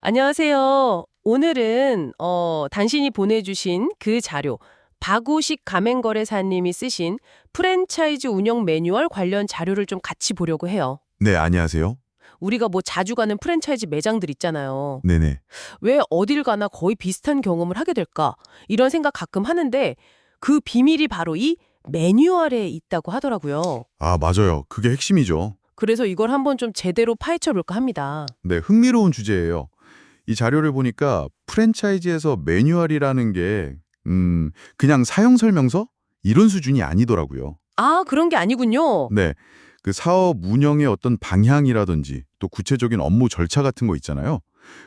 안녕하세요. 오늘은 당신이 보내주신 그 자료, 박우식 가맹거래사님이 쓰신 프랜차이즈 운영 매뉴얼 관련 자료를 좀 같이 보려고 해요. 네, 안녕하세요. 우리가 뭐 자주 가는 프랜차이즈 매장들 있잖아요. 네네. 왜 어딜 가나 거의 비슷한 경험을 하게 될까? 이런 생각 가끔 하는데 그 비밀이 바로 이 매뉴얼에 있다고 하더라고요. 아, 맞아요. 그게 핵심이죠. 그래서 이걸 한번 좀 제대로 파헤쳐 볼까 합니다. 네, 흥미로운 주제예요. 이 자료를 보니까 프랜차이즈에서 매뉴얼이라는 게, 그냥 사용 설명서? 이런 수준이 아니더라고요. 아, 그런 게 아니군요. 네, 그 사업 운영의 어떤 방향이라든지 또 구체적인 업무 절차 같은 거 있잖아요.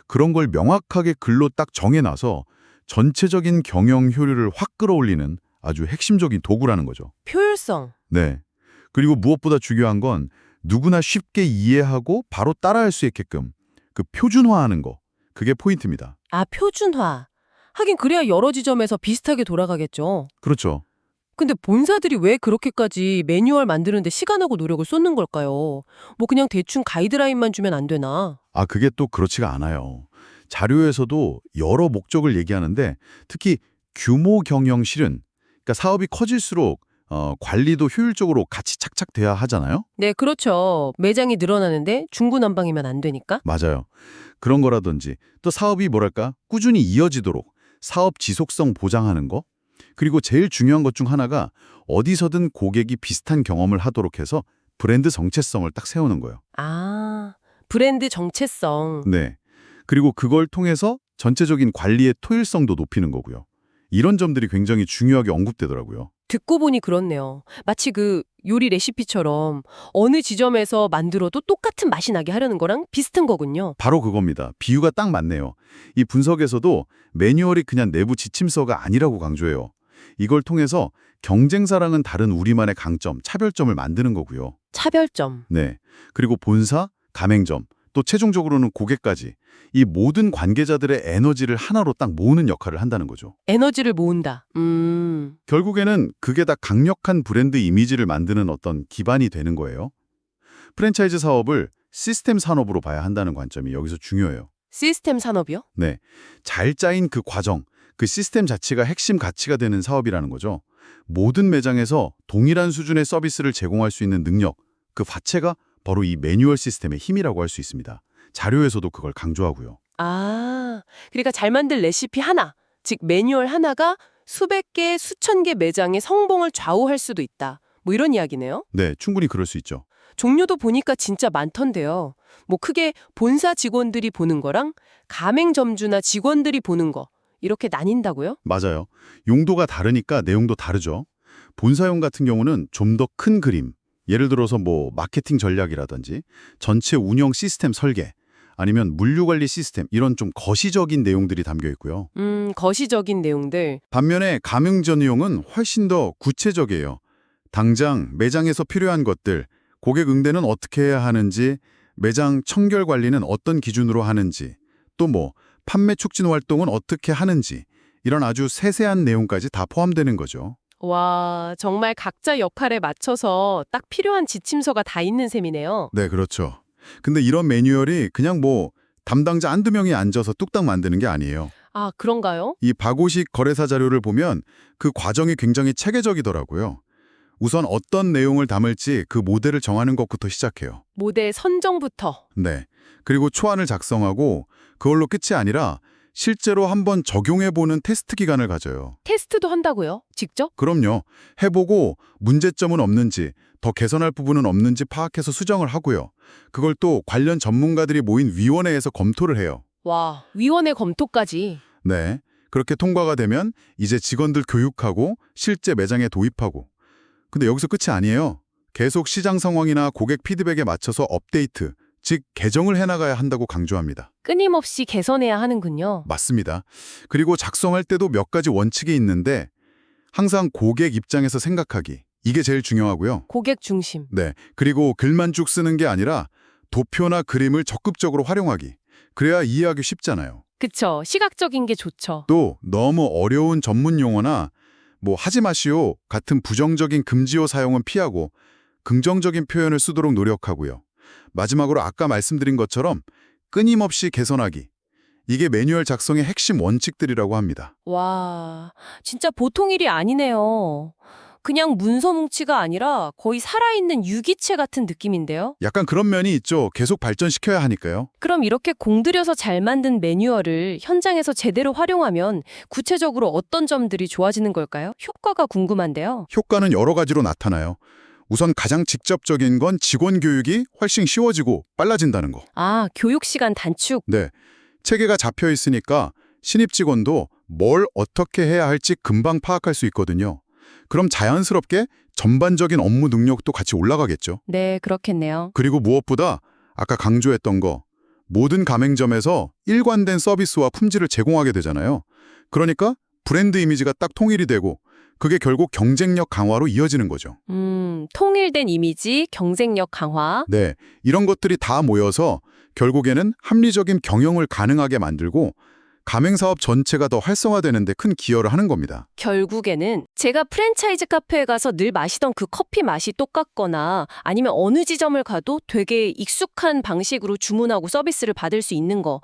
그런 걸 명확하게 글로 딱 정해놔서 전체적인 경영 효율을 확 끌어올리는 아주 핵심적인 도구라는 거죠. 효율성. 네. 그리고 무엇보다 중요한 건 누구나 쉽게 이해하고 바로 따라할 수 있게끔 그 표준화하는 거. 그게 포인트입니다. 아, 표준화. 하긴 그래야 여러 지점에서 비슷하게 돌아가겠죠. 그렇죠. 근데 본사들이 왜 그렇게까지 매뉴얼 만드는데 시간하고 노력을 쏟는 걸까요? 뭐 그냥 대충 가이드라인만 주면 안 되나? 아, 그게 또 그렇지가 않아요. 자료에서도 여러 목적을 얘기하는데 특히 규모 경영 실은 그러니까 사업이 커질수록 관리도 효율적으로 같이 착착 돼야 하잖아요. 네, 그렇죠. 매장이 늘어나는데 중구난방이면 안 되니까. 맞아요. 그런 거라든지 또 사업이 뭐랄까 꾸준히 이어지도록 사업 지속성 보장하는 거 그리고 제일 중요한 것 중 하나가 어디서든 고객이 비슷한 경험을 하도록 해서 브랜드 정체성을 딱 세우는 거예요. 아, 브랜드 정체성. 네. 그리고 그걸 통해서 전체적인 관리의 토일성도 높이는 거고요. 이런 점들이 굉장히 중요하게 언급되더라고요. 듣고 보니 그렇네요. 마치 그 요리 레시피처럼 어느 지점에서 만들어도 똑같은 맛이 나게 하려는 거랑 비슷한 거군요. 바로 그겁니다. 비유가 딱 맞네요. 이 분석에서도 매뉴얼이 그냥 내부 지침서가 아니라고 강조해요. 이걸 통해서 경쟁사랑은 다른 우리만의 강점, 차별점을 만드는 거고요. 차별점. 네. 그리고 본사, 가맹점, 또 최종적으로는 고객까지 이 모든 관계자들의 에너지를 하나로 딱 모으는 역할을 한다는 거죠. 에너지를 모은다. 결국에는 그게 다 강력한 브랜드 이미지를 만드는 어떤 기반이 되는 거예요. 프랜차이즈 사업을 시스템 산업으로 봐야 한다는 관점이 여기서 중요해요. 시스템 산업이요? 네. 잘 짜인 그 과정, 그 시스템 자체가 핵심 가치가 되는 사업이라는 거죠. 모든 매장에서 동일한 수준의 서비스를 제공할 수 있는 능력, 그 자체가 바로 이 매뉴얼 시스템의 힘이라고 할 수 있습니다. 자료에서도 그걸 강조하고요. 아, 그러니까 잘 만든 레시피 하나, 즉 매뉴얼 하나가 수백 개, 수천 개 매장의 성공을 좌우할 수도 있다. 뭐 이런 이야기네요. 네, 충분히 그럴 수 있죠. 종류도 보니까 진짜 많던데요. 뭐 크게 본사 직원들이 보는 거랑 가맹점주나 직원들이 보는 거 이렇게 나뉜다고요? 맞아요. 용도가 다르니까 내용도 다르죠. 본사용 같은 경우는 좀 더 큰 그림, 예를 들어서 뭐 마케팅 전략이라든지 전체 운영 시스템 설계, 아니면 물류관리 시스템 이런 좀 거시적인 내용들이 담겨 있고요. 거시적인 내용들. 반면에 가맹전용은 훨씬 더 구체적이에요. 당장 매장에서 필요한 것들, 고객 응대는 어떻게 해야 하는지, 매장 청결 관리는 어떤 기준으로 하는지, 또 뭐 판매 촉진 활동은 어떻게 하는지 이런 아주 세세한 내용까지 다 포함되는 거죠. 와, 정말 각자 역할에 맞춰서 딱 필요한 지침서가 다 있는 셈이네요. 네, 그렇죠. 근데 이런 매뉴얼이 그냥 뭐 담당자 한두 명이 앉아서 뚝딱 만드는 게 아니에요. 아, 그런가요? 이 박오식 거래사 자료를 보면 그 과정이 굉장히 체계적이더라고요. 우선 어떤 내용을 담을지 그 모델을 정하는 것부터 시작해요. 모델 선정부터. 네. 그리고 초안을 작성하고 그걸로 끝이 아니라 실제로 한번 적용해보는 테스트 기간을 가져요. 테스트도 한다고요? 직접? 그럼요. 해보고 문제점은 없는지, 더 개선할 부분은 없는지 파악해서 수정을 하고요. 그걸 또 관련 전문가들이 모인 위원회에서 검토를 해요. 와, 위원회 검토까지. 네. 그렇게 통과가 되면 이제 직원들 교육하고 실제 매장에 도입하고. 근데 여기서 끝이 아니에요. 계속 시장 상황이나 고객 피드백에 맞춰서 업데이트, 즉 개정을 해나가야 한다고 강조합니다. 끊임없이 개선해야 하는군요. 맞습니다. 그리고 작성할 때도 몇 가지 원칙이 있는데 항상 고객 입장에서 생각하기. 이게 제일 중요하고요. 고객 중심. 네. 그리고 글만 쭉 쓰는 게 아니라 도표나 그림을 적극적으로 활용하기. 그래야 이해하기 쉽잖아요. 그쵸. 시각적인 게 좋죠. 또 너무 어려운 전문 용어나 뭐 하지 마시오 같은 부정적인 금지어 사용은 피하고 긍정적인 표현을 쓰도록 노력하고요. 마지막으로 아까 말씀드린 것처럼 끊임없이 개선하기. 이게 매뉴얼 작성의 핵심 원칙들이라고 합니다. 와, 진짜 보통 일이 아니네요. 그냥 문서 뭉치가 아니라 거의 살아있는 유기체 같은 느낌인데요. 약간 그런 면이 있죠. 계속 발전시켜야 하니까요. 그럼 이렇게 공들여서 잘 만든 매뉴얼을 현장에서 제대로 활용하면 구체적으로 어떤 점들이 좋아지는 걸까요? 효과가 궁금한데요. 효과는 여러 가지로 나타나요. 우선 가장 직접적인 건 직원 교육이 훨씬 쉬워지고 빨라진다는 거. 아, 교육 시간 단축. 네. 체계가 잡혀 있으니까 신입 직원도 뭘 어떻게 해야 할지 금방 파악할 수 있거든요. 그럼 자연스럽게 전반적인 업무 능력도 같이 올라가겠죠. 네, 그렇겠네요. 그리고 무엇보다 아까 강조했던 거, 모든 가맹점에서 일관된 서비스와 품질을 제공하게 되잖아요. 그러니까 브랜드 이미지가 딱 통일이 되고 그게 결국 경쟁력 강화로 이어지는 거죠. 통일된 이미지, 경쟁력 강화. 네, 이런 것들이 다 모여서 결국에는 합리적인 경영을 가능하게 만들고 가맹사업 전체가 더 활성화되는 데 큰 기여를 하는 겁니다. 결국에는 제가 프랜차이즈 카페에 가서 늘 마시던 그 커피 맛이 똑같거나 아니면 어느 지점을 가도 되게 익숙한 방식으로 주문하고 서비스를 받을 수 있는 거.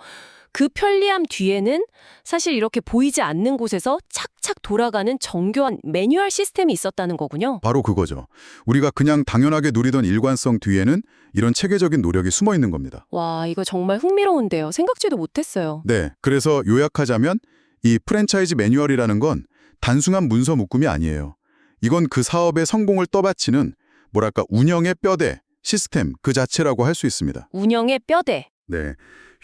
그 편리함 뒤에는 사실 이렇게 보이지 않는 곳에서 착착 돌아가는 정교한 매뉴얼 시스템이 있었다는 거군요. 바로 그거죠. 우리가 그냥 당연하게 누리던 일관성 뒤에는 이런 체계적인 노력이 숨어 있는 겁니다. 와, 이거 정말 흥미로운데요. 생각지도 못했어요. 네, 그래서 요약하자면 이 프랜차이즈 매뉴얼이라는 건 단순한 문서 묶음이 아니에요. 이건 그 사업의 성공을 떠받치는 뭐랄까 운영의 뼈대, 시스템 그 자체라고 할 수 있습니다. 운영의 뼈대. 네,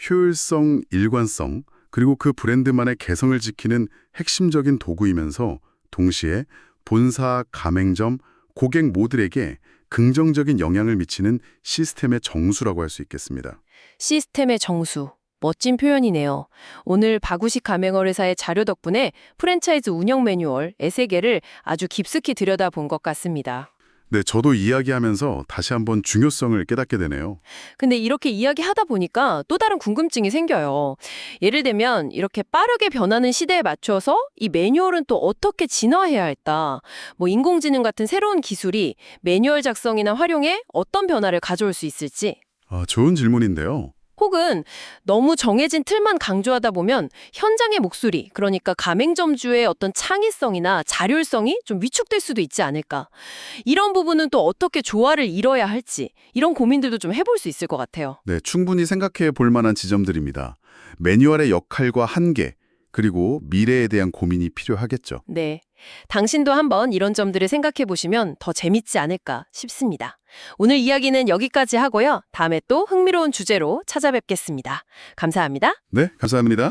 효율성, 일관성, 그리고 그 브랜드만의 개성을 지키는 핵심적인 도구이면서 동시에 본사, 가맹점, 고객 모두에게 긍정적인 영향을 미치는 시스템의 정수라고 할 수 있겠습니다. 시스템의 정수. 멋진 표현이네요. 오늘 바구식 가맹거래사의 자료 덕분에 프랜차이즈 운영 매뉴얼, 에세계를 아주 깊숙이 들여다본 것 같습니다. 네, 저도 이야기하면서 다시 한번 중요성을 깨닫게 되네요. 근데 이렇게 이야기하다 보니까 또 다른 궁금증이 생겨요. 예를 들면 이렇게 빠르게 변하는 시대에 맞춰서 이 매뉴얼은 또 어떻게 진화해야 할까? 뭐 인공지능 같은 새로운 기술이 매뉴얼 작성이나 활용에 어떤 변화를 가져올 수 있을지. 좋은 질문인데요. 혹은 너무 정해진 틀만 강조하다 보면 현장의 목소리, 그러니까 가맹점주의 어떤 창의성이나 자율성이 좀 위축될 수도 있지 않을까. 이런 부분은 또 어떻게 조화를 이뤄야 할지 이런 고민들도 좀 해볼 수 있을 것 같아요. 네, 충분히 생각해 볼 만한 지점들입니다. 매뉴얼의 역할과 한계, 그리고 미래에 대한 고민이 필요하겠죠. 네. 당신도 한번 이런 점들을 생각해 보시면 더 재밌지 않을까 싶습니다. 오늘 이야기는 여기까지 하고요. 다음에 또 흥미로운 주제로 찾아뵙겠습니다. 감사합니다. 네, 감사합니다.